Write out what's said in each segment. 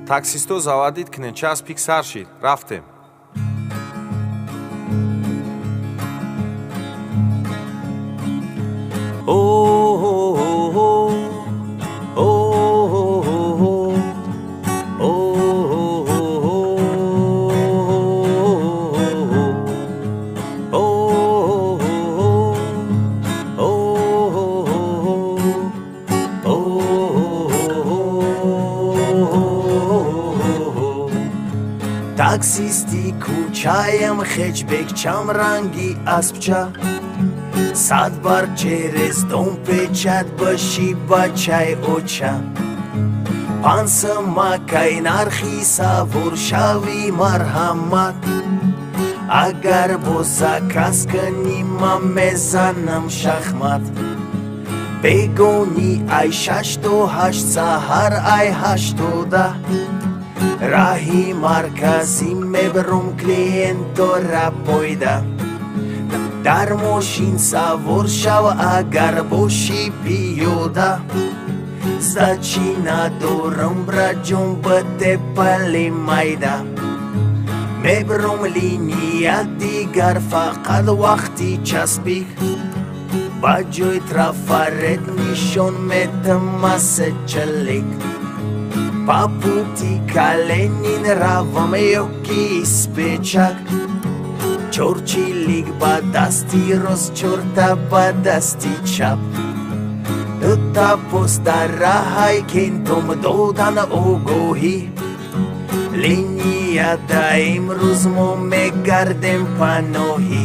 Taksistô zavadît kine ças piksar şid. Raftem. Taksisti kuchajem hatchback cham rangi aspcha Sad bar через дом печат баши бачай оча Панса макай нархиса вуршави мархамат Агар бо заказ канима мезанам шахмат Бегони ай 6-8 саҳар ай 8-10 Раҳи марказӣ мебарум клиентора пойда Дар мошин савор шав агар бошӣ пиёда Зачи надорам браҷон ба тепали майда Мебарум линия дигар фақат вақти часпик Ба ҷои трафарет нишон метамасачалик По пути Калинин равам ёки испечак Чорчилик ба дасти рост, чорта ба дасти чап Дута поста раҳай кентум додан огоҳӣ Линияда имрӯз мо мегардем паноҳӣ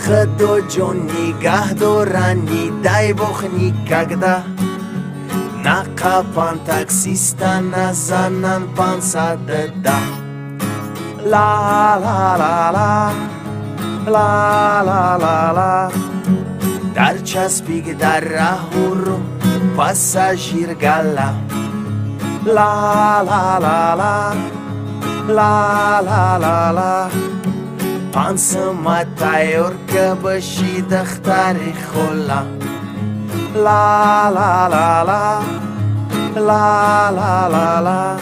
Худо ҷон нигаҳ дорани дай бог никогда Накапан таксиста назанан 500 La la la la La la la la Дар часпик дар раҳуру пассажир гала La la la la La la la la Пансама тайёр ка баши дахтари хола La la la la La la la la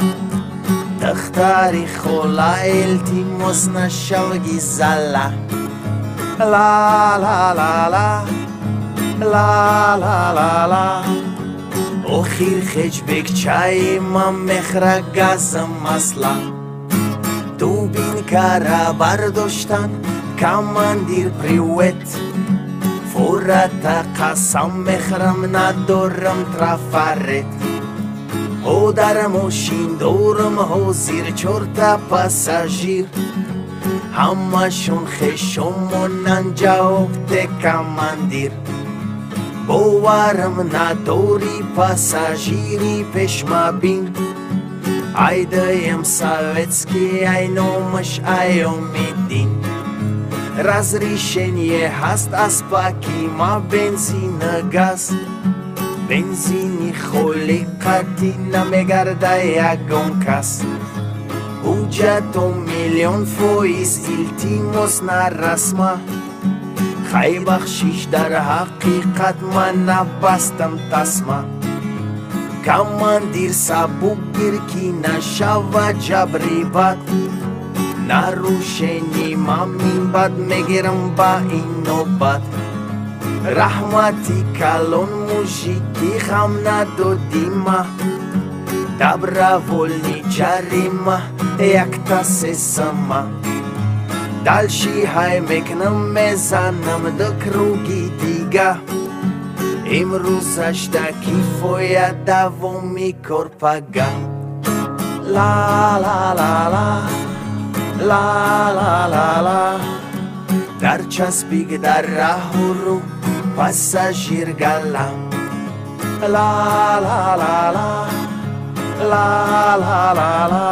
Дахтари хола илтимос нашавги зала La la la la La la la la Охир хечбек чаи ман мехрагазам масла Дубинкара бардоштан командир привет Фурата қасам мехрам надорам трафарет О дар мошин дорам ҳозир 4 пассажир Ҳамашон хешон монанд ҷавобде командир Боварам надори пассажири пешмабин Айдаем советский ай номаш айомиддин Разрешение ҳаст аз паки ма бензина газ Бензини холӣ қати намегарда ягон кас Ҳуҷҷато миллион фоиз илтимос нарасма Хай бахшиш дар ҳақиқат ман набастам тасма Командир сабук гир ки нашавад ҷабри бад нарушени ман минбад мегирам ба ин нобат Раҳмати калон мужики хам надодима Добровольни ҷарима якта сесама Далши ҳай мекунам мезанам до круги дига Имрӯзаш да кифоят давоми корпага La la la la La la la la Дар часпик дар раҳуру пассажир гала La la la la La la la la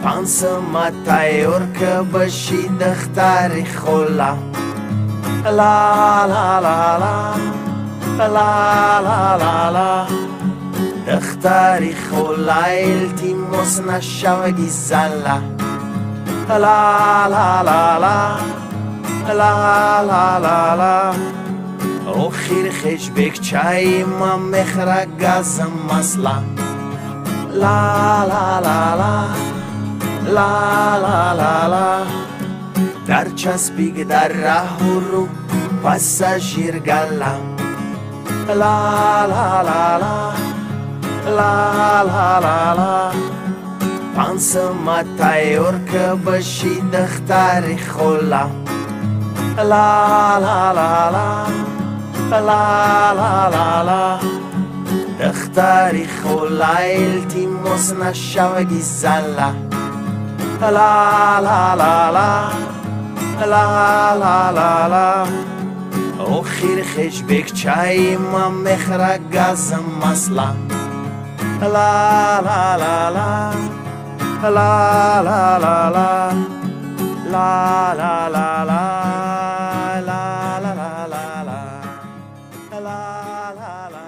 Пансама тайёр ка баши дахтари хола La la la la La la la la Дахтари хола илтимос нашавги зала La la la la La la la la охир хечбек чаи ман мехрагазам масла La la la la, la la la la. Dar čas big dar rahuru passagier gala. La la la la, la la la la. Pansă matai orcă băși dăhtari khola. La la la la, la la la la. دختاری خولایل تیموس نشاوگی زلا لا لا لا لا لا لا لا لا آخر خش بک چای ما مخرج گازم مسلا لا لا لا لا لا لا لا لا لا لا لا لا لا لا لا لا لا